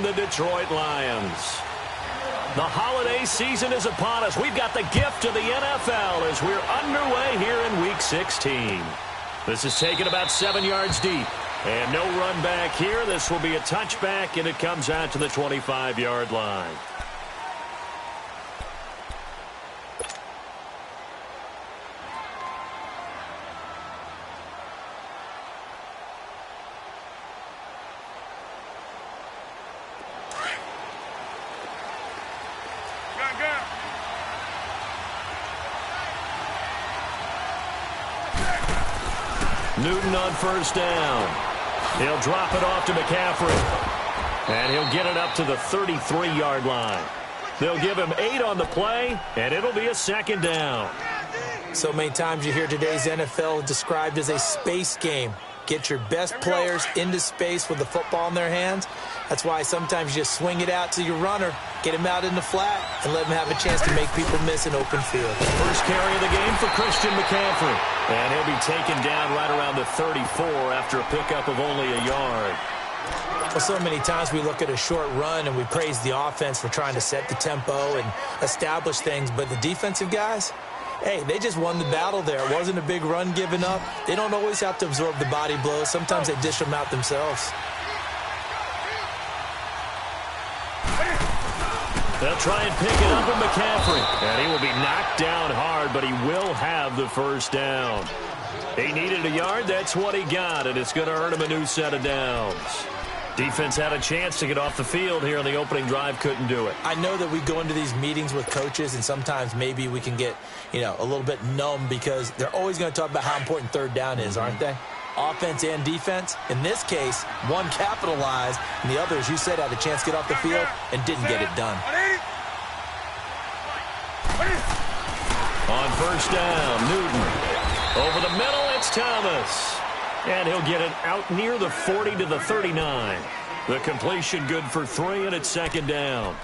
from the Detroit Lions. The holiday season is upon us. We've got the gift of the NFL as we're underway here in Week 16. This is taken about 7 yards deep. And no run back here. This will be a touchback, and it comes out to the 25-yard line. Newton on first down. He'll drop it off to McCaffrey. And he'll get it up to the 33-yard line. They'll give him 8 on the play, and it'll be a second down. So many times you hear today's NFL described as a space game. Get your best players into space with the football in their hands. That's why sometimes you just swing it out to your runner, get him out in the flat, and let him have a chance to make people miss an open field. First carry of the game for Christian McCaffrey. And he'll be taken down right around the 34 after a pickup of only a yard. Well, so many times we look at a short run and we praise the offense for trying to set the tempo and establish things, but the defensive guys, hey, they just won the battle there. It wasn't a big run given up. They don't always have to absorb the body blows. Sometimes they dish them out themselves. They'll try and pick it up with McCaffrey. And he will be knocked down hard, but he will have the first down. He needed a yard. That's what he got, and it's going to earn him a new set of downs. Defense had a chance to get off the field here on the opening drive, couldn't do it. I know that we go into these meetings with coaches, and sometimes maybe we can get, a little bit numb because they're always going to talk about how important third down is, aren't they? Offense and defense. In this case, one capitalized, and the other, as you said, had a chance to get off the field and didn't get it done. On first down, Newton. Over the middle, it's Thomas. And he'll get it out near the 40 to the 39. The completion good for 3, and it's second down.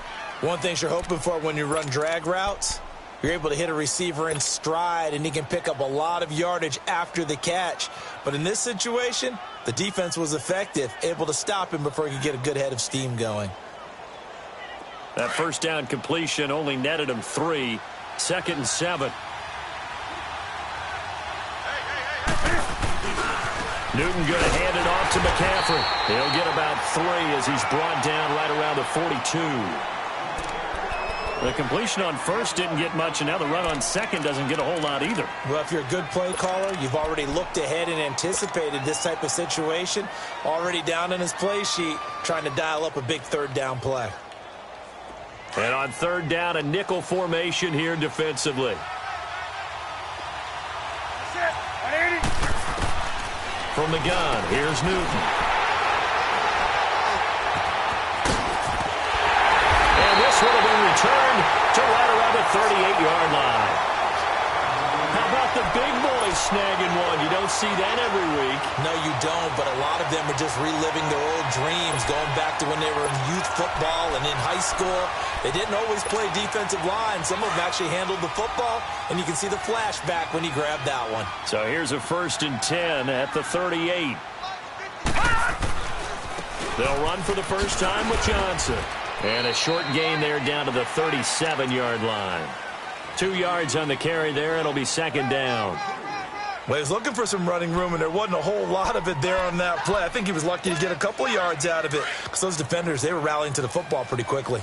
One thing you're hoping for when you run drag routes, you're able to hit a receiver in stride, and he can pick up a lot of yardage after the catch. But in this situation, the defense was effective, able to stop him before he could get a good head of steam going. That first down completion only netted him 3. Second and 7. Newton going to hand it off to McCaffrey. He'll get about 3 as he's brought down right around the 42. The completion on first didn't get much, and now the run on second doesn't get a whole lot either. Well, if you're a good play caller, you've already looked ahead and anticipated this type of situation. Already down in his play sheet, trying to dial up a big third down play. And on third down, a nickel formation here defensively. From the gun, here's Newton. And this one will be returned to right around the 38-yard line. How about the big boys snagging one? You don't see that every week. No, you don't, but a lot of them are just reliving their old dreams, going back to when they were in youth football and in high school. They didn't always play defensive line. Some of them actually handled the football, and you can see the flashback when he grabbed that one. So here's a 1st and 10 at the 38. They'll run for the first time with Johnson. And a short gain there down to the 37-yard line. 2 yards on the carry there. It'll be second down. Well, he was looking for some running room, and there wasn't a whole lot of it there on that play. I think he was lucky to get a couple of yards out of it because those defenders, they were rallying to the football pretty quickly.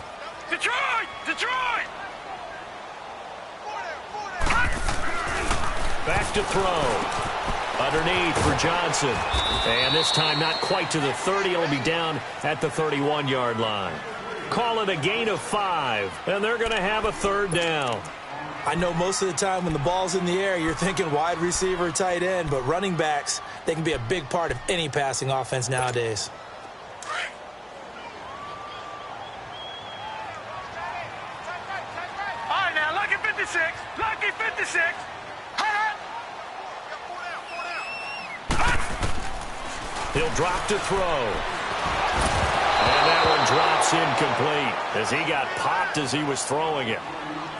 Detroit! Detroit! Back to throw. Underneath for Johnson. And this time not quite to the 30. It'll be down at the 31-yard line. Call it a gain of 5, and they're going to have a third down. I know most of the time when the ball's in the air, you're thinking wide receiver, tight end, but running backs, they can be a big part of any passing offense nowadays. All right, now, lucky 56. Lucky 56. He'll drop to throw. And that one drops incomplete as he got popped as he was throwing it.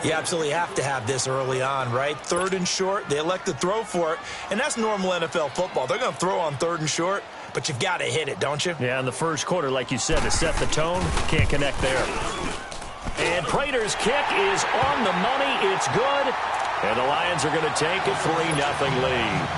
You absolutely have to have this early on, right? 3rd and short, they elect to throw for it, and that's normal NFL football. They're going to throw on 3rd and short, but you've got to hit it, don't you? Yeah, in the first quarter, like you said, to set the tone, can't connect there. And Prater's kick is on the money. It's good. And the Lions are going to take a 3-0 lead.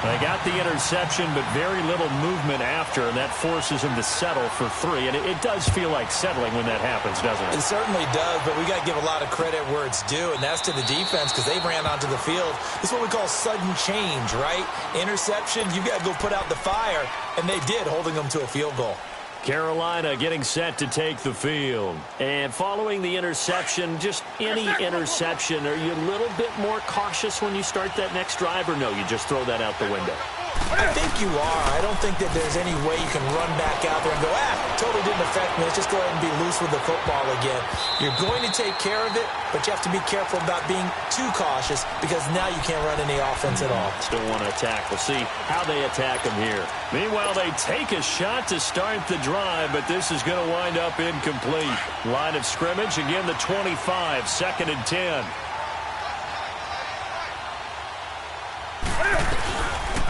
They got the interception, but very little movement after, and that forces him to settle for 3. And it does feel like settling when that happens, doesn't it? It certainly does, but we got to give a lot of credit where it's due, and that's to the defense because they ran onto the field. This is what we call sudden change, right? Interception, you got to go put out the fire, and they did, holding them to a field goal. Carolina getting set to take the field. And following the interception, just any interception, are you a little bit more cautious when you start that next drive, or no, you just throw that out the window? I think you are. I don't think that there's any way you can run back out there and go, totally didn't affect me. Let's just go ahead and be loose with the football again. You're going to take care of it, but you have to be careful about being too cautious because now you can't run any offense at all. Still want to attack. We'll see how they attack them here. Meanwhile, they take a shot to start the drive, but this is going to wind up incomplete. Line of scrimmage, again the 25, 2nd and 10.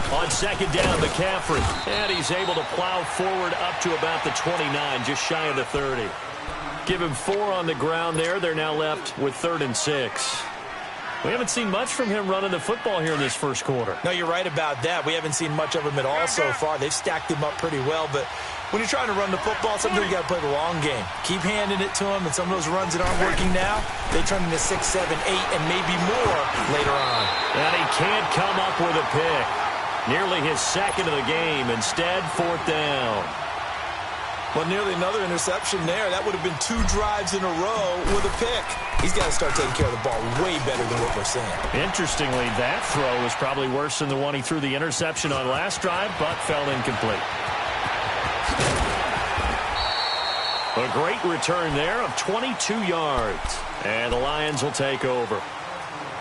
On 2nd down, McCaffrey. And he's able to plow forward up to about the 29, just shy of the 30. Give him 4 on the ground there. They're now left with 3rd and 6. We haven't seen much from him running the football here in this first quarter. No, you're right about that. We haven't seen much of him at all so far. They've stacked him up pretty well, but when you're trying to run the football, sometimes you got to play the long game. Keep handing it to him, and some of those runs that aren't working now, they turn into 6, 7, 8, and maybe more later on. And he can't come up with a pick. Nearly his 2nd of the game. Instead, 4th down. Well, nearly another interception there. That would have been 2 drives in a row with a pick. He's got to start taking care of the ball way better than what we're seeing. Interestingly, that throw was probably worse than the one he threw the interception on last drive, but fell incomplete. A great return there of 22 yards. And the Lions will take over.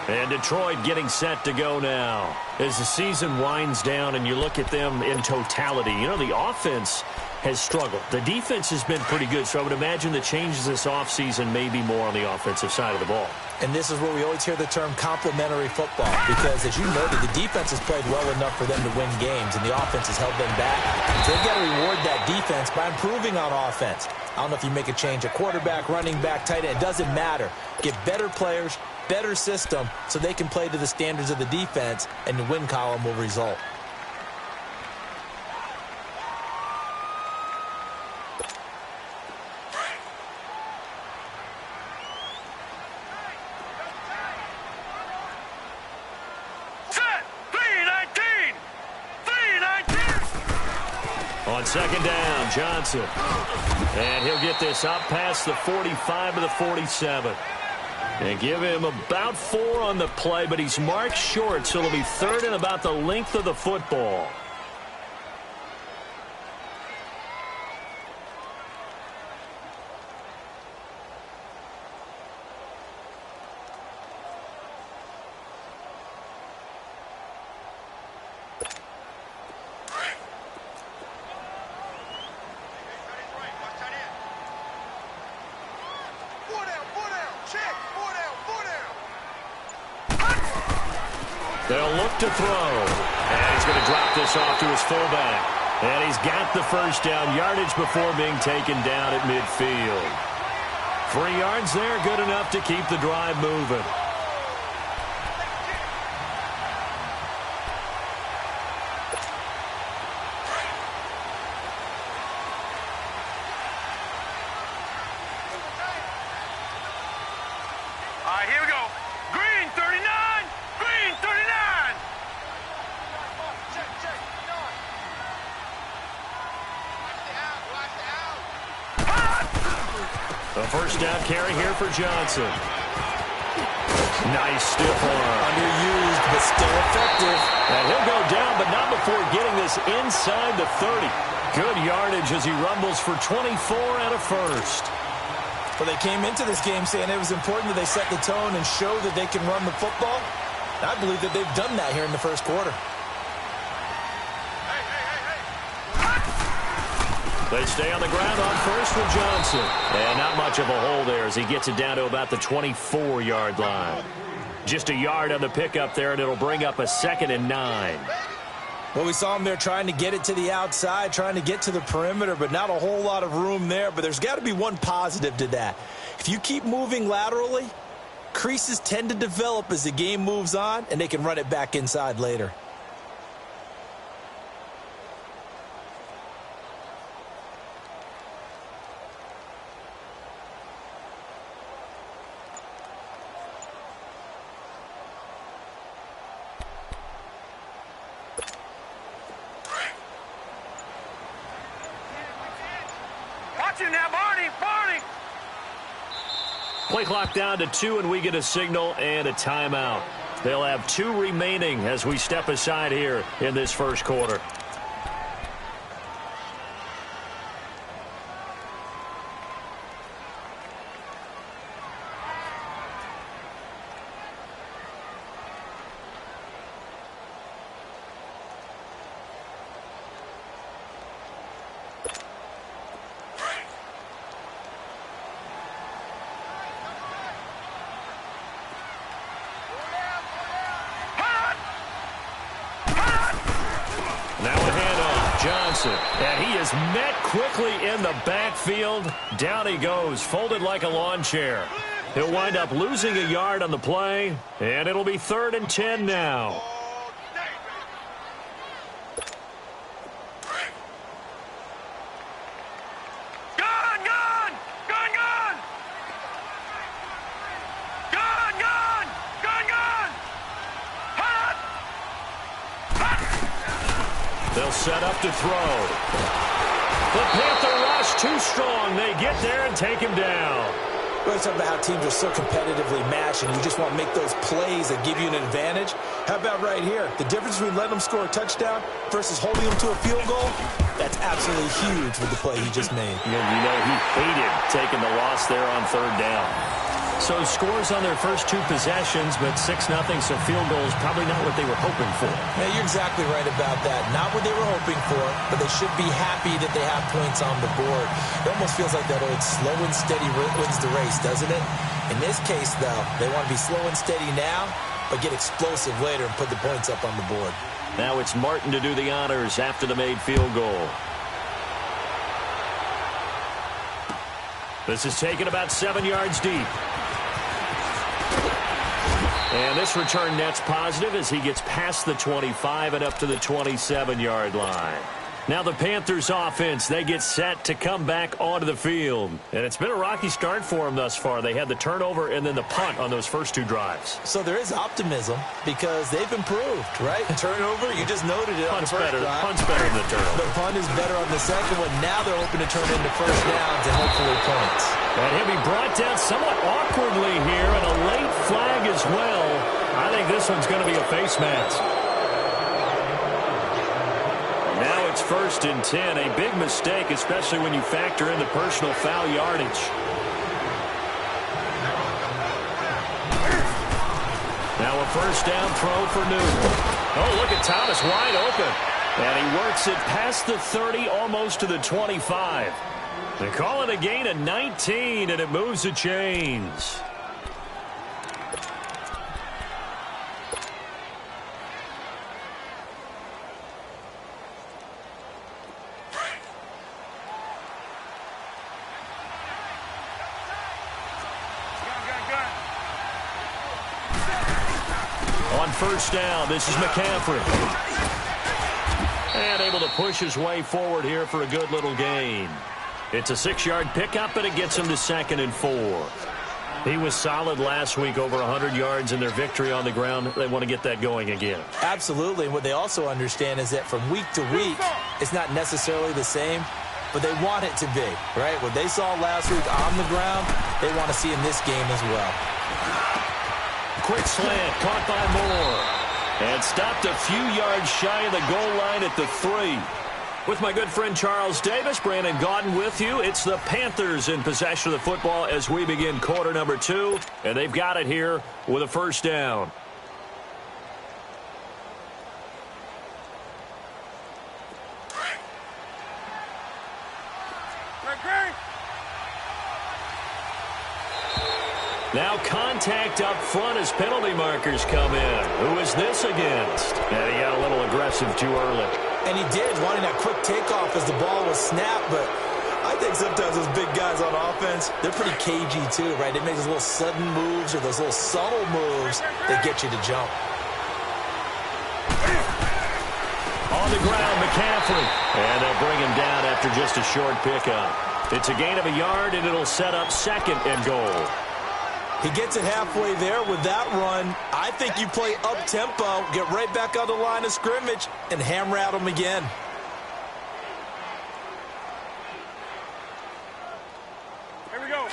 And Detroit getting set to go now. As the season winds down and you look at them in totality, you know, the offense has struggled. The defense has been pretty good, so I would imagine the changes this offseason may be more on the offensive side of the ball. And this is where we always hear the term complementary football because, as you noted, the defense has played well enough for them to win games, and the offense has held them back. So they've got to reward that defense by improving on offense. I don't know if you make a change at quarterback, running back, tight end. It doesn't matter. Get better players, better system, so they can play to the standards of the defense, and the win column will result. On 2nd down, Johnson. And he'll get this up past the 45 to the 47. And give him about 4 on the play, but he's marked short, so it'll be 3rd and about the length of the football. They'll look to throw. And he's going to drop this off to his fullback. And he's got the first down yardage before being taken down at midfield. 3 yards there, good enough to keep the drive moving. All right, here we go. Green 39. Green 39. The first down carry here for Johnson. Nice stiff arm. Underused, but still effective. And he'll go down, but not before getting this inside the 30. Good yardage as he rumbles for 24 and a first. Well, they came into this game saying it was important that they set the tone and show that they can run the football. I believe that they've done that here in the first quarter. They stay on the ground on first with Johnson. And not much of a hole there as he gets it down to about the 24-yard line. Just a yard on the pickup there, and it'll bring up a 2nd and 9. Well, we saw him there trying to get it to the outside, trying to get to the perimeter, but not a whole lot of room there. But there's got to be one positive to that. If you keep moving laterally, creases tend to develop as the game moves on, and they can run it back inside later. Play clock down to 2, and we get a signal and a timeout. They'll have 2 remaining as we step aside here in this first quarter. And he is met quickly in the backfield. Down he goes, folded like a lawn chair. He'll wind up losing a yard on the play, and it'll be 3rd and 10 now. They'll set up to throw. The Panther rush too strong. They get there and take him down. We're talking about how teams are so competitively matched, and you just want to make those plays that give you an advantage. How about right here? The difference between letting them score a touchdown versus holding them to a field goal, that's absolutely huge with the play he just made. And you know he hated taking the loss there on 3rd down. So scores on their first 2 possessions, but 6-0, so field goal is probably not what they were hoping for. Yeah, you're exactly right about that. Not what they were hoping for, but they should be happy that they have points on the board. It almost feels like that old slow and steady wins the race, doesn't it? In this case, though, they want to be slow and steady now, but get explosive later and put the points up on the board. Now it's Martin to do the honors after the made field goal. This is taken about 7 yards deep. And this return net's positive as he gets past the 25 and up to the 27-yard line. Now the Panthers offense, they get set to come back onto the field. And it's been a rocky start for them thus far. They had the turnover and then the punt on those first 2 drives. So there is optimism because they've improved, right? Turnover, you just noted it on the first drive. Punt's better than the turnover. The punt is better on the second one. Now they're hoping to turn into first downs and hopefully points. And he'll be brought down somewhat awkwardly here, and a late flag as well. I think this one's going to be a face mask. Now it's 1st and 10. A big mistake, especially when you factor in the personal foul yardage. Now a first down throw for Newton. Oh, look at Thomas wide open. And he works it past the 30, almost to the 25. They call it a gain of 19, and it moves the chains. On first down, this is McCaffrey. And able to push his way forward here for a good little gain. It's a 6-yard pickup, and it gets him to 2nd and 4. He was solid last week, over 100 yards in their victory on the ground. They want to get that going again. Absolutely. And what they also understand is that from week to week, it's not necessarily the same, but they want it to be, right? What they saw last week on the ground, they want to see in this game as well. Quick slant, caught by Moore. And stopped a few yards shy of the goal line at the 3. With my good friend Charles Davis, Brandon Gaudin with you. It's the Panthers in possession of the football as we begin quarter number 2. And they've got it here with a first down. Now contact up front as penalty markers come in. Who is this against? And he got a little aggressive too early. And he did, wanting that quick takeoff as the ball was snapped, but I think sometimes those big guys on offense, they're pretty cagey too, right? They make those little sudden moves or those little subtle moves that get you to jump. On the ground, McCaffrey. And they'll bring him down after just a short pickup. It's a gain of a yard, and it'll set up 2nd and goal. He gets it halfway there with that run. I think you play up-tempo, get right back on the line of scrimmage, and hammer at him again. Here we go.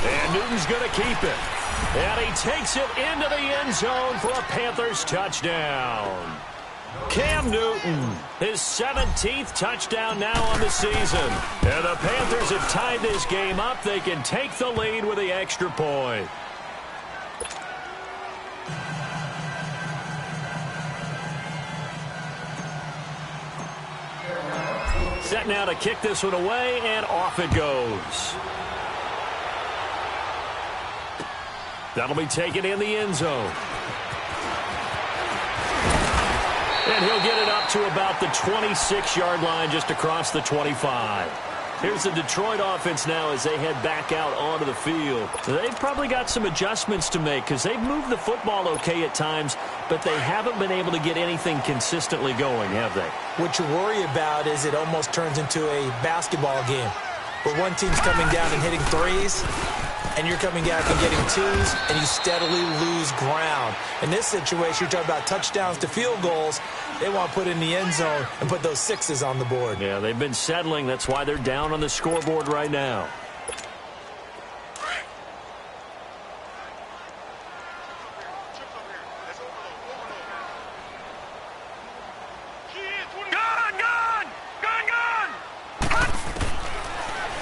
And Newton's going to keep it. And he takes it into the end zone for a Panthers touchdown. Cam Newton, his 17th touchdown now on the season. And the Panthers have tied this game up. They can take the lead with the extra point. Set now to kick this one away, and off it goes. That'll be taken in the end zone. And he'll get it up to about the 26-yard line, just across the 25. Here's the Detroit offense now as they head back out onto the field. They've probably got some adjustments to make because they've moved the football okay at times, but they haven't been able to get anything consistently going, have they? What you worry about is it almost turns into a basketball game where one team's coming down and hitting threes, and you're coming back and getting twos, and you steadily lose ground. In this situation, you're talking about touchdowns to field goals. They want to put in the end zone and put those sixes on the board. Yeah, they've been settling. That's why they're down on the scoreboard right now.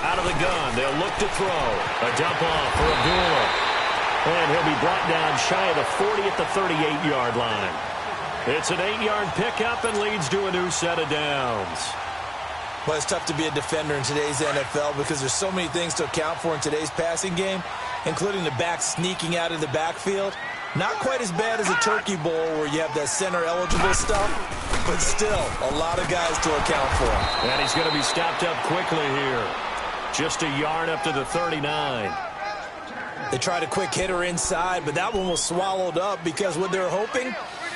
Out of the gun, they'll look to throw. A dump off for Abdullah. And he'll be brought down shy of the 40 at the 38-yard line. It's an 8-yard pickup and leads to a new set of downs. Well, it's tough to be a defender in today's NFL because there's so many things to account for in today's passing game, including the back sneaking out of the backfield. Not quite as bad as a turkey bowl where you have that center-eligible stuff, but still a lot of guys to account for. And he's going to be stopped up quickly here. Just a yard up to the 39. They tried a quick hitter inside, but that one was swallowed up because what they're hoping,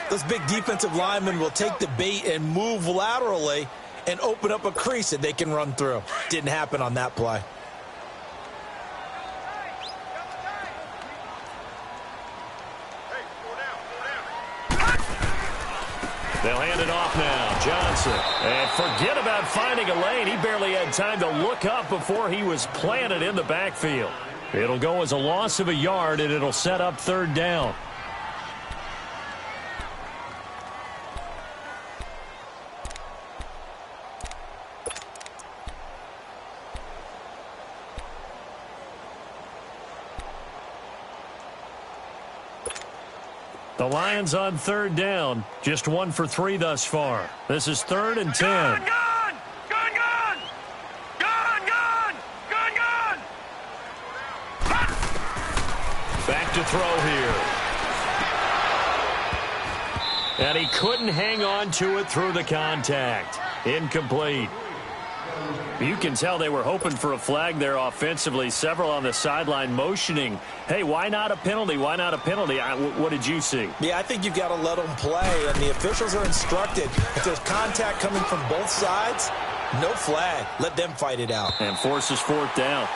those big defensive linemen will take the bait and move laterally and open up a crease that they can run through. Didn't happen on that play. They'll hand it off now. Johnson. And forget about finding a lane. He barely had time to look up before he was planted in the backfield. It'll go as a loss of a yard, and it'll set up 3rd down. The Lions on 3rd down. Just 1 for 3 thus far. This is 3rd and 10. Gun! Gun! Gun! Gun! Gun! Gun! Gun! Gun! Back to throw here. And he couldn't hang on to it through the contact. Incomplete. You can tell they were hoping for a flag there offensively. Several on the sideline motioning, hey, why not a penalty? Why not a penalty? What did you see? Yeah, I think you've got to let them play, and the officials are instructed. If there's contact coming from both sides, no flag. Let them fight it out. And forces 4th down.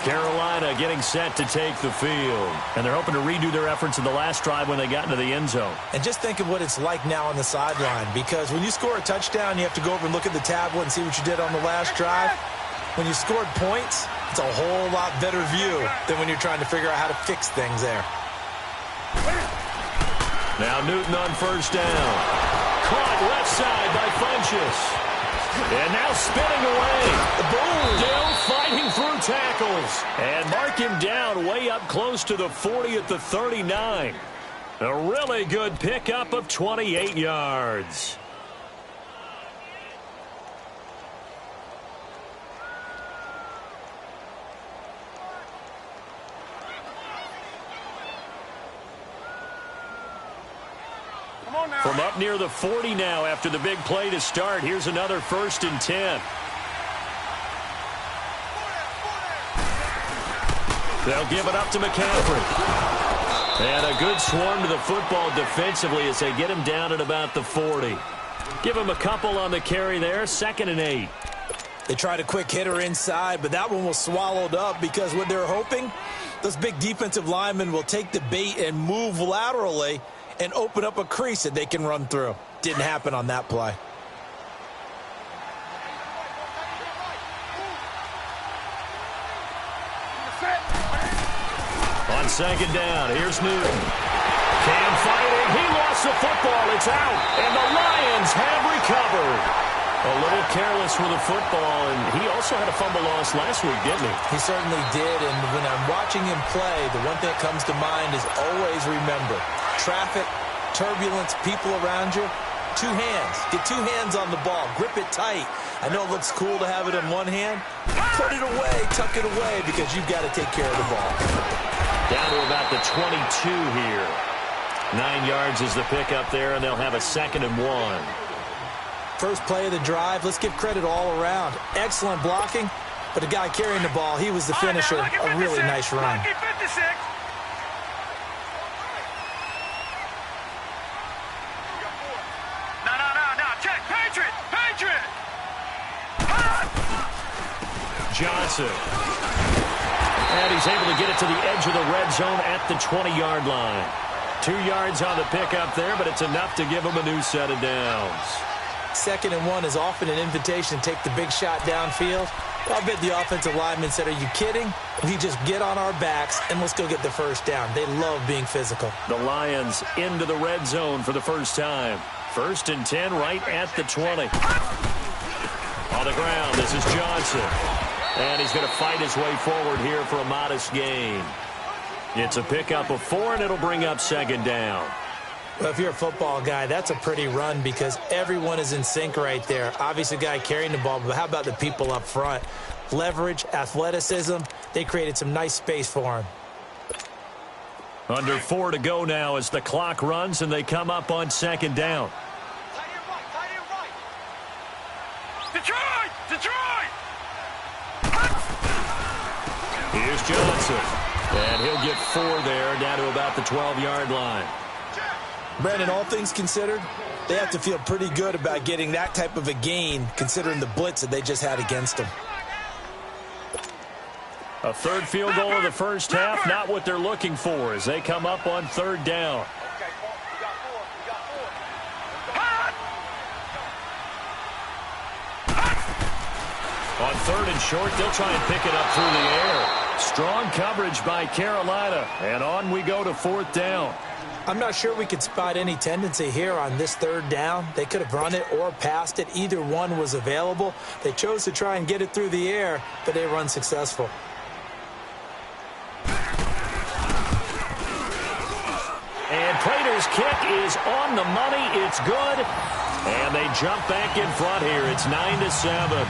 Carolina getting set to take the field. And they're hoping to redo their efforts in the last drive when they got into the end zone. And just think of what it's like now on the sideline, because when you score a touchdown, you have to go over and look at the tablet and see what you did on the last drive. When you scored points, it's a whole lot better view than when you're trying to figure out how to fix things there. Now Newton on 1st down. Caught left side by Funchess. And now spinning away. Boom! Still fighting through tackles. And mark him down way up close to the 40 at the 39. A really good pickup of 28 yards. From up near the 40 now after the big play to start. Here's another 1st and 10. They'll give it up to McCaffrey. And a good swarm to the football defensively as they get him down at about the 40. Give him a couple on the carry there. 2nd and 8. They tried a quick hitter inside, but that one was swallowed up because what they're hoping, those big defensive linemen will take the bait and move laterally and open up a crease that they can run through. Didn't happen on that play. On 2nd down, here's Newton. Cam fighting. He lost the football. It's out. And the Lions have recovered. A little careless with the football, and he also had a fumble loss last week, didn't he? He certainly did, and when I'm watching him play, the one thing that comes to mind is always remember, traffic, turbulence, people around you, 2 hands. Get 2 hands on the ball. Grip it tight. I know it looks cool to have it in one hand. Put it away, tuck it away, because you've got to take care of the ball. Down to about the 22 here. 9 yards is the pickup there, and they'll have a 2nd and 1. First play of the drive, let's give credit all around. Excellent blocking, but the guy carrying the ball, he was the finisher. A really nice run. Johnson. And he's able to get it to the edge of the red zone at the 20-yard line. 2 yards on the pickup there, but it's enough to give him a new set of downs. 2nd and 1 is often an invitation to take the big shot downfield. I bet the offensive lineman said, are you kidding? We just get on our backs and let's go get the 1st down. They love being physical. The Lions into the red zone for the first time. 1st and 10 right at the 20. On the ground, this is Johnson. And he's going to fight his way forward here for a modest gain. It's a pickup of 4, and it'll bring up 2nd down. Well, if you're a football guy, that's a pretty run because everyone is in sync right there. Obviously, the guy carrying the ball, but how about the people up front? Leverage, athleticism, they created some nice space for him. Under 4 to go now as the clock runs, and they come up on 2nd down. Detroit! Detroit! Here's Johnson. And he'll get 4 there, down to about the 12-yard line. Brandon, all things considered, they have to feel pretty good about getting that type of a gain, considering the blitz that they just had against them. A 3rd field goal of the first half, not what they're looking for as they come up on 3rd down. On 3rd and short, they'll try and pick it up through the air. Strong coverage by Carolina, and on we go to 4th down. I'm not sure we could spot any tendency here on this 3rd down. They could have run it or passed it. Either one was available. They chose to try and get it through the air, but they were unsuccessful. And Prater's kick is on the money. It's good. And they jump back in front here. It's 9-7.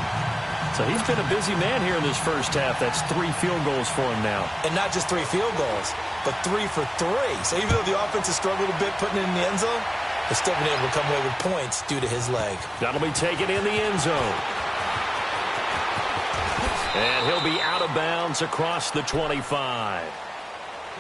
So he's been a busy man here in this first half. That's 3 field goals for him now. And not just 3 field goals, but 3 for 3. So even though the offense has struggled a bit putting it in the end zone, they've still been able to come away with points due to his leg. That'll be taken in the end zone. And he'll be out of bounds across the 25.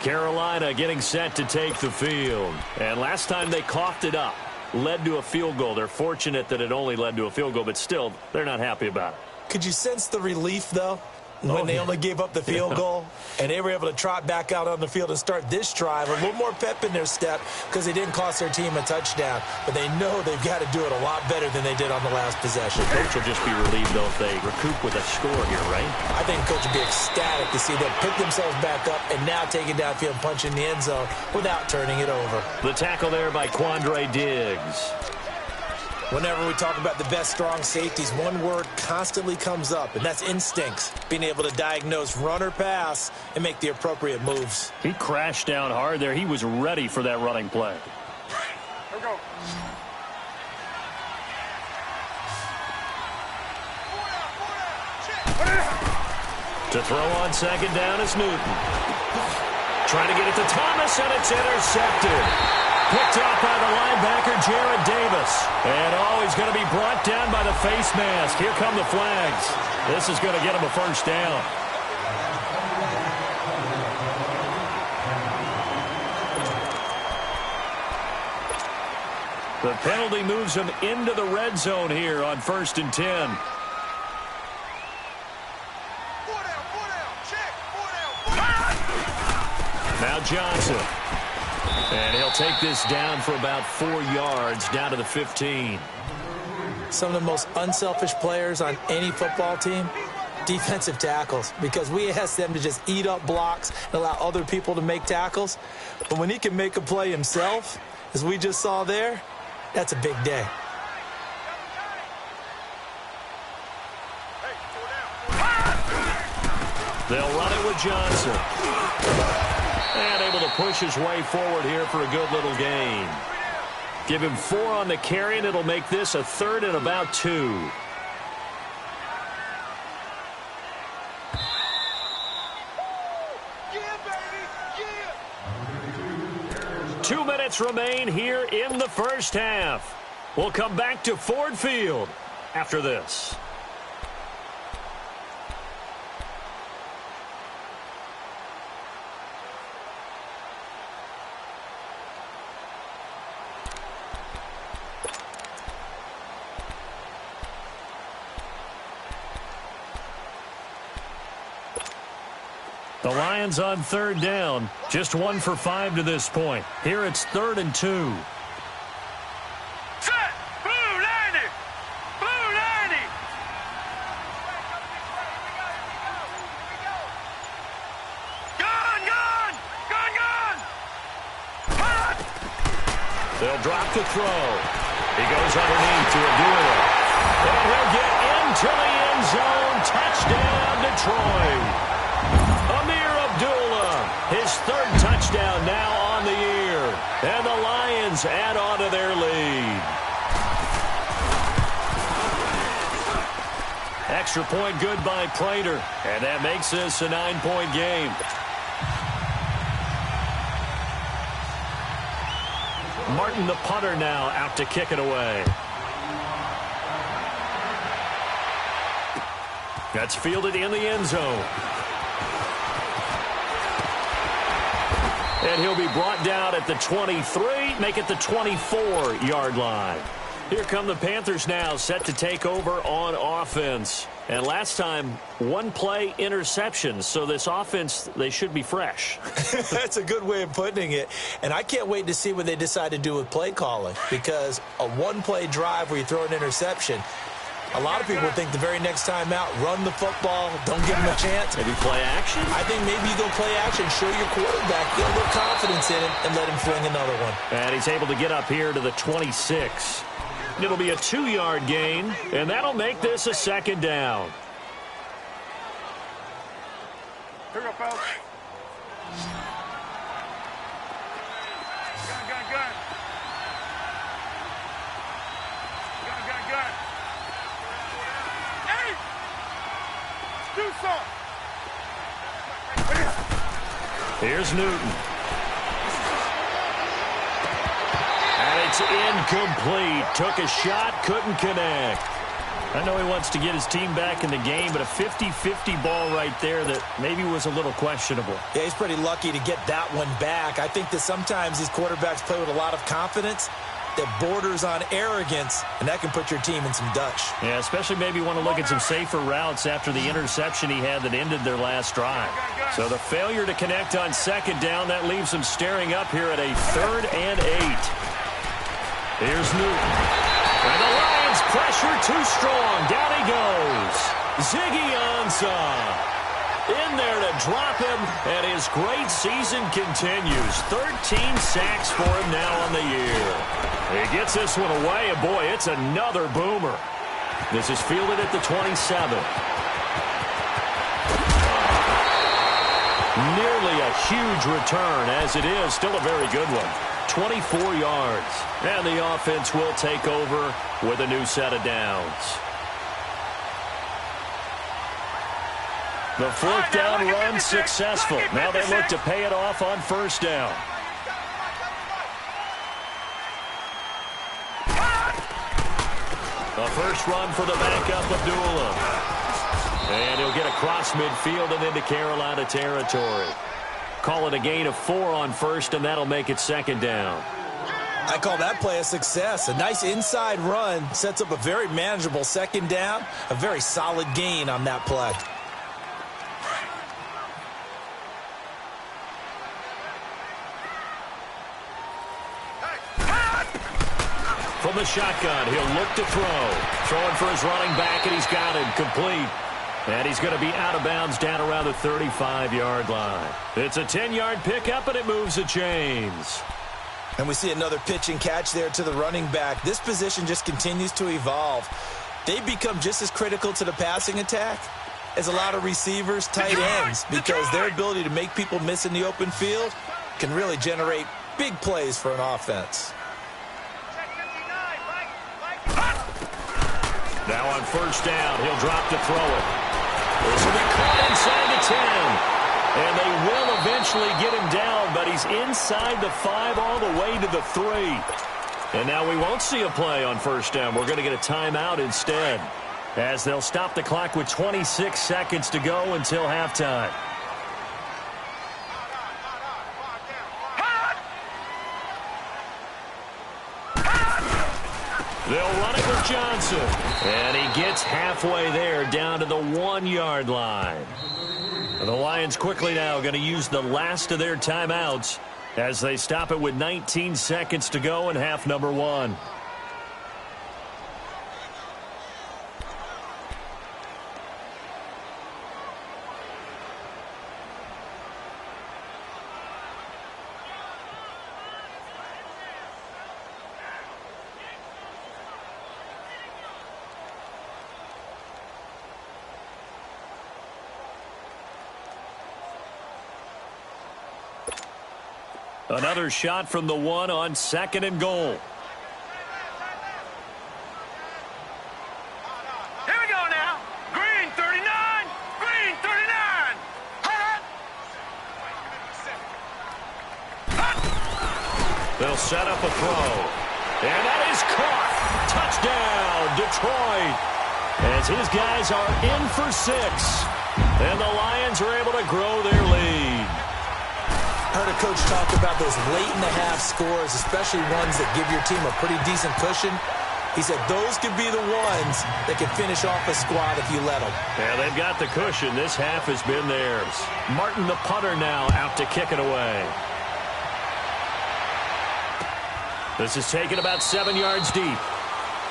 Carolina getting set to take the field. And last time they coughed it up, led to a field goal. They're fortunate that it only led to a field goal, but still, they're not happy about it. Could you sense the relief, though, when they only gave up the field goal and they were able to trot back out on the field and start this drive? A little more pep in their step because they didn't cost their team a touchdown, but they know they've got to do it a lot better than they did on the last possession. The coach will just be relieved, though, if they recoup with a score here, right? I think the coach will be ecstatic to see them pick themselves back up and now take it downfield and punch in the end zone without turning it over. The tackle there by Quandre Diggs. Whenever we talk about the best strong safeties, one word constantly comes up, and that's instincts. Being able to diagnose run or pass and make the appropriate moves. He crashed down hard there. He was ready for that running play. Here we go. To throw on second down is Newton. Trying to get it to Thomas, and it's intercepted. Picked off by the linebacker, Jared Davis. And, he's going to be brought down by the face mask. Here come the flags. This is going to get him a first down. The penalty moves him into the red zone here on 1st and 10. Now Johnson. And he'll take this down for about 4 yards, down to the 15. Some of the most unselfish players on any football team, defensive tackles, because we ask them to just eat up blocks and allow other people to make tackles. But when he can make a play himself, as we just saw there, that's a big day. They'll run it with Johnson. And able to push his way forward here for a good little gain. Give him 4 on the carry, and it'll make this a 3rd and about 2. Yeah, baby, yeah. 2 minutes remain here in the first half. We'll come back to Ford Field after this. The Lions on 3rd down. Just 1 for 5 to this point. Here it's 3rd and 2. Set! Blue 90! Blue 90! Gun! Gun! Gun! Gun! Hot! They'll drop the throw. He goes underneath to Abdullah. And he'll get into the end zone. Touchdown, Detroit. His 3rd touchdown now on the year. And the Lions add on to their lead. Extra point good by Prater. And that makes this a 9-point game. Martin, the punter, now out to kick it away. That's fielded in the end zone. And he'll be brought down at the 23, make it the 24-yard line. Here come the Panthers now, set to take over on offense. And last time, 1-play interceptions. So this offense, they should be fresh. That's a good way of putting it. And I can't wait to see what they decide to do with play calling. Because a 1-play drive where you throw an interception, a lot of people think the very next time out, run the football, don't give them a chance. Maybe play action? I think maybe you go play action, show your quarterback, get a little confidence in him, and let him fling another one. And he's able to get up here to the 26. It'll be a 2-yard gain, and that'll make this a 2nd down. Here we go, fellas. Gun, gun, gun. Gun, gun, gun. Hey! Do something. Here's Newton. And it's incomplete. Took a shot, couldn't connect. I know he wants to get his team back in the game, but a 50-50 ball right there that maybe was a little questionable. Yeah, he's pretty lucky to get that one back. I think that sometimes these quarterbacks play with a lot of confidence that borders on arrogance, and that can put your team in some Dutch. Yeah, especially maybe want to look at some safer routes after the interception he had that ended their last drive. So the failure to connect on 2nd down, that leaves them staring up here at a 3rd and 8. Here's Newton. And the Lions pressure too strong. Down he goes. Ziggy Ansah in there to drop him, and his great season continues. 13 sacks for him now on the year. He gets this one away, and boy, it's another boomer. This is fielded at the 27. Nearly a huge return, as it is. Still a very good one. 24 yards. And the offense will take over with a new set of downs. The fourth down run successful. Now they look to pay it off on first down. A first run for the backup, Abdullah. And he'll get across midfield and into Carolina territory. Call it a gain of 4 on first, and that'll make it second down. I call that play a success. A nice inside run sets up a very manageable second down. A very solid gain on that play. From the shotgun, he'll look to throw. Throwing for his running back, and he's got him complete. And he's going to be out of bounds down around the 35-yard line. It's a 10-yard pickup, and it moves the chains. And we see another pitch and catch there to the running back. This position just continues to evolve. They become just as critical to the passing attack as a lot of receivers, tight ends, because their ability to make people miss in the open field can really generate big plays for an offense. Now on first down, he'll drop to throw it. This will be caught inside the 10. And they will eventually get him down, but he's inside the 5 all the way to the 3. And now we won't see a play on first down. We're going to get a timeout instead, as they'll stop the clock with 26 seconds to go until halftime. They'll run it with Johnson. And he gets halfway there, down to the 1-yard line. The Lions quickly now going to use the last of their timeouts as they stop it with 19 seconds to go in half number 1. Another shot from the 1 on second and goal. Here we go now. Green 39. Green 39. They'll set up a throw. And that is caught. Touchdown, Detroit. As his guys are in for 6. And the Lions are able to grow their lead. Heard a coach talk about those late-in-the-half scores, especially ones that give your team a pretty decent cushion. He said those could be the ones that can finish off a squad if you let them. Yeah, they've got the cushion. This half has been theirs. Martin, the punter, now out to kick it away. This is taken about 7 yards deep.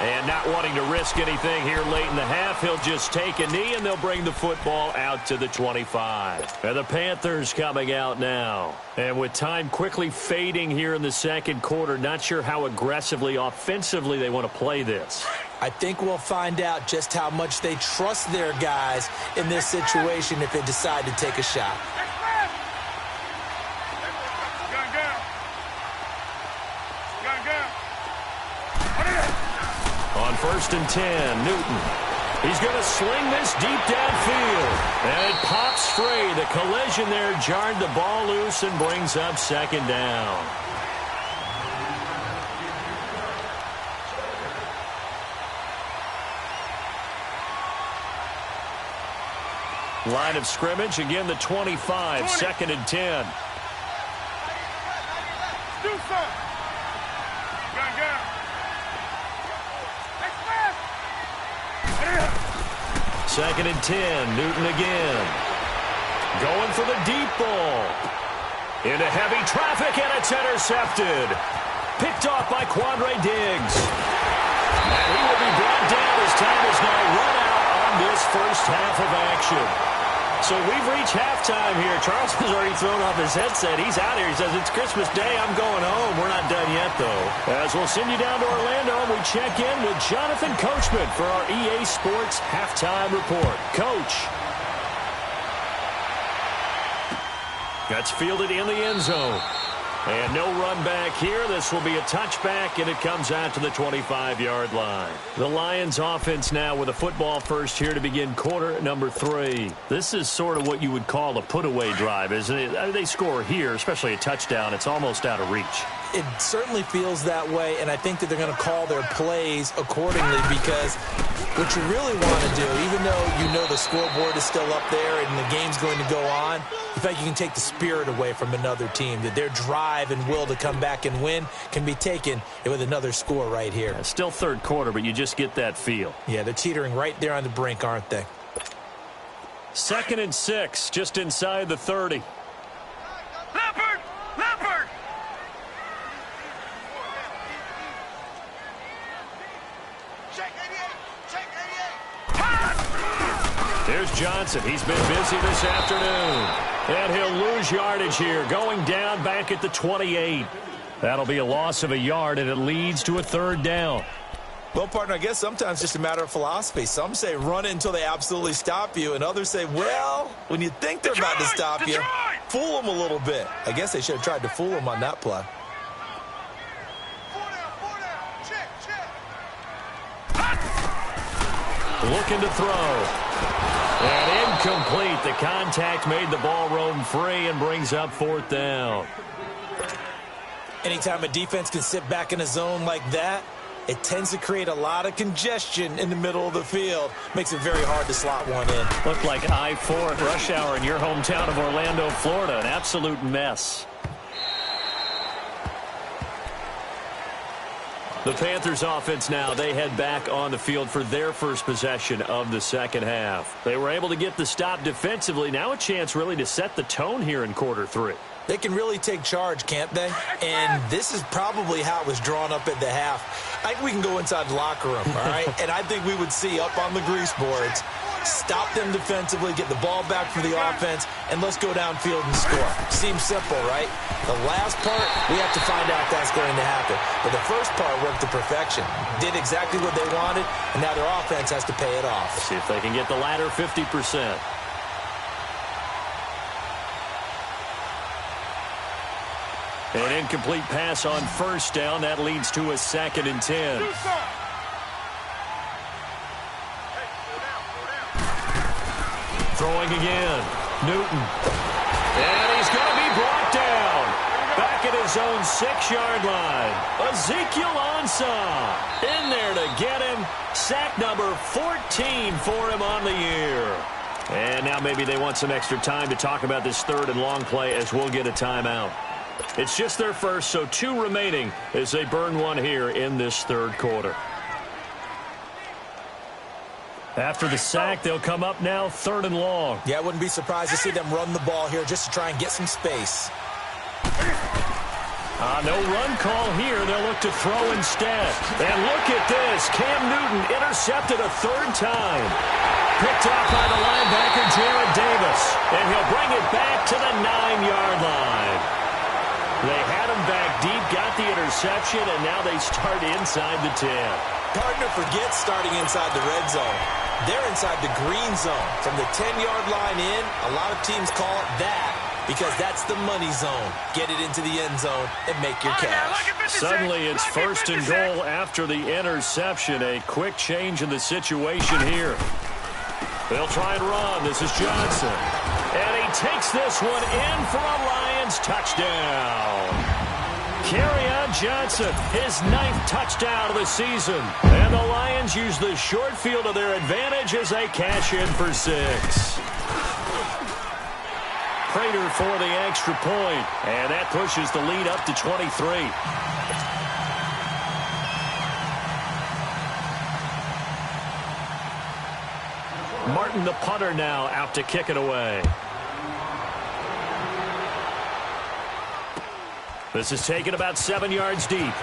And not wanting to risk anything here late in the half, he'll just take a knee, and they'll bring the football out to the 25. And the Panthers coming out now. And with time quickly fading here in the second quarter, not sure how aggressively, offensively they want to play this. I think we'll find out just how much they trust their guys in this situation if they decide to take a shot. On first and 10, Newton. He's going to sling this deep downfield. And it pops free. The collision there jarred the ball loose and brings up second down. Line of scrimmage, again the 25, 20. Second and 10. Do something. Second and 10, Newton again. Going for the deep ball. Into heavy traffic, and it's intercepted. Picked off by Quandre Diggs. And he will be brought down as time is now run out on this first half of action. So we've reached halftime here. Charleston's already thrown off his headset. He's out here. He says, it's Christmas Day. I'm going home. We're not done yet, though. As we'll send you down to Orlando, and we check in with Jonathan Coachman for our EA Sports Halftime Report. Coach. That's fielded in the end zone. And no run back here. This will be a touchback, and it comes out to the 25-yard line. The Lions offense now with a football first here to begin quarter number 3. This is sort of what you would call a put-away drive, isn't it? I mean, they score here, especially a touchdown. It's almost out of reach. It certainly feels that way, and I think that they're going to call their plays accordingly because what you really want to do, even though you know the scoreboard is still up there and the game's going to go on, in fact, you can take the spirit away from another team, that their drive and will to come back and win can be taken with another score right here. It's still third quarter, but you just get that feel. Yeah, they're teetering right there on the brink, aren't they? 2nd and 6, just inside the 30. Leopard! Leopard! Check 88! Check 88! There's Johnson. He's been busy this afternoon. And he'll lose yardage here, going down back at the 28. That'll be a loss of a yard, and it leads to a 3rd down. Well, partner, I guess sometimes it's just a matter of philosophy. Some say run it until they absolutely stop you, and others say, well, when you think they're about to stop you, fool them a little bit. I guess they should have tried to fool them on that play. 4 down. Check, check. Looking to throw. And incomplete. The contact made the ball roam free and brings up 4th down. Anytime a defense can sit back in a zone like that, it tends to create a lot of congestion in the middle of the field. Makes it very hard to slot one in. Looked like I-4 at rush hour in your hometown of Orlando, Florida. An absolute mess. The Panthers offense now, they head back on the field for their first possession of the second half. They were able to get the stop defensively. Now a chance really to set the tone here in quarter 3. They can really take charge, can't they? And this is probably how it was drawn up at the half. I think we can go inside the locker room, all right? And I think we would see up on the grease boards, stop them defensively, get the ball back for the offense, and let's go downfield and score. Seems simple, right? The last part, we have to find out if that's going to happen. But the first part worked to perfection. Did exactly what they wanted, and now their offense has to pay it off. See if they can get the latter 50%. An incomplete pass on first down. That leads to a 2nd and 10. Throwing again. Newton. And he's going to be brought down. Back at his own 6-yard line. Ezekiel Ansah in there to get him. Sack number 14 for him on the year. And now maybe they want some extra time to talk about this 3rd and long play as we'll get a timeout. It's just their first, so 2 remaining as they burn one here in this 3rd quarter. After the sack, they'll come up now 3rd and long. Yeah, I wouldn't be surprised to see them run the ball here just to try and get some space. No run call here. They'll look to throw instead. And look at this. Cam Newton intercepted a 3rd time. Picked off by the linebacker, Jared Davis. And he'll bring it back to the 9-yard line. They had him back deep, got the interception, and now they start inside the 10. Partner, forget starting inside the red zone. They're inside the green zone. From the 10-yard line in, a lot of teams call it that because that's the money zone. Get it into the end zone and make your cash. Suddenly it's 1st and goal after the interception. A quick change in the situation here. They'll try and run. This is Johnson. And he takes this one in for a Lions touchdown. Kerryon Johnson, his 9th touchdown of the season. And the Lions use the short field to their advantage as they cash in for 6. Prater for the extra point. And that pushes the lead up to 23. Martin, the punter, now out to kick it away. This is taken about 7 yards deep.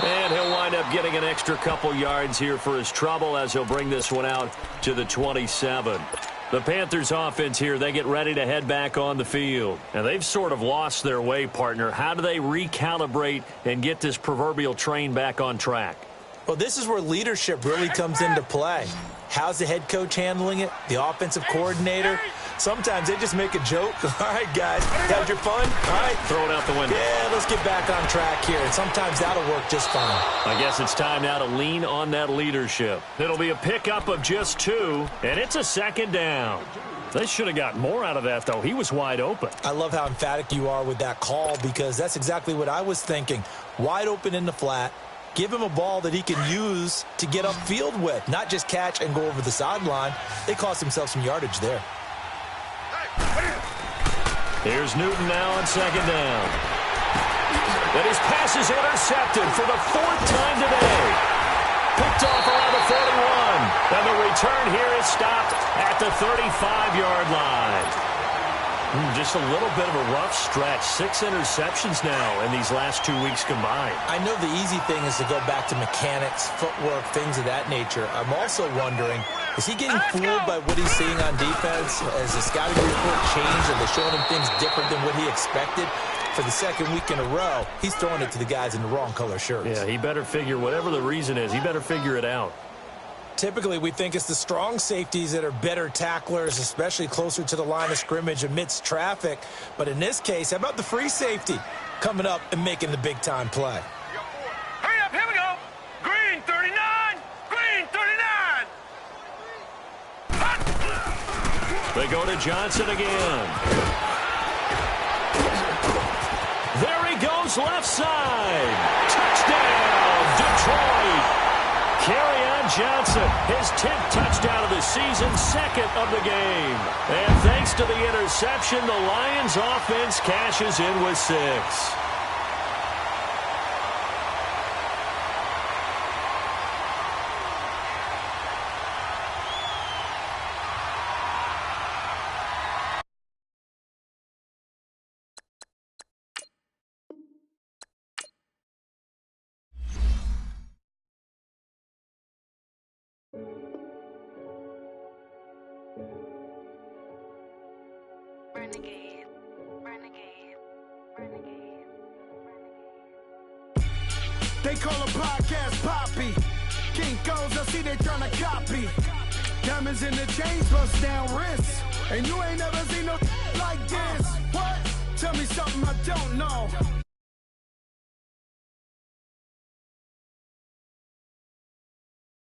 And he'll wind up getting an extra couple yards here for his trouble as he'll bring this one out to the 27. The Panthers offense here, they get ready to head back on the field. And they've sort of lost their way, partner. How do they recalibrate and get this proverbial train back on track? Well, this is where leadership really comes into play. How's the head coach handling it? The offensive coordinator? Sometimes they just make a joke. All right, guys, had your fun? All right. Throw it out the window. Yeah, let's get back on track here. And sometimes that'll work just fine. I guess it's time now to lean on that leadership. It'll be a pickup of just 2, and it's a second down. They should have got more out of that, though. He was wide open. I love how emphatic you are with that call because that's exactly what I was thinking. Wide open in the flat. Give him a ball that he can use to get upfield with, not just catch and go over the sideline. They cost themselves some yardage there. Here's Newton now on second down. And his pass is intercepted for the 4th time today. Picked off around the 41. And the return here is stopped at the 35-yard line. Just a little bit of a rough stretch. 6 interceptions now in these last 2 weeks combined. I know the easy thing is to go back to mechanics, footwork, things of that nature. I'm also wondering, is he getting fooled by what he's seeing on defense? Has the scouting report changed? Are they showing him things different than what he expected? For the second week in a row, he's throwing it to the guys in the wrong color shirts. Yeah, he better figure, whatever the reason is, he better figure it out. Typically, we think it's the strong safeties that are better tacklers, especially closer to the line of scrimmage amidst traffic. But in this case, how about the free safety coming up and making the big-time play? Hurry up, here we go. Green 39, green 39. They go to Johnson again. There he goes, left side. Touchdown, Detroit. Kerryon Johnson, his 10th touchdown of the season, 2nd of the game. And thanks to the interception, the Lions offense cashes in with 6. Renegade, renegade, renegade, renegade. They call a podcast Poppy. Kinkos, I see they tryna copy. Diamonds in the chains, bust down wrists. And you ain't never seen no like this. What? Tell me something I don't know.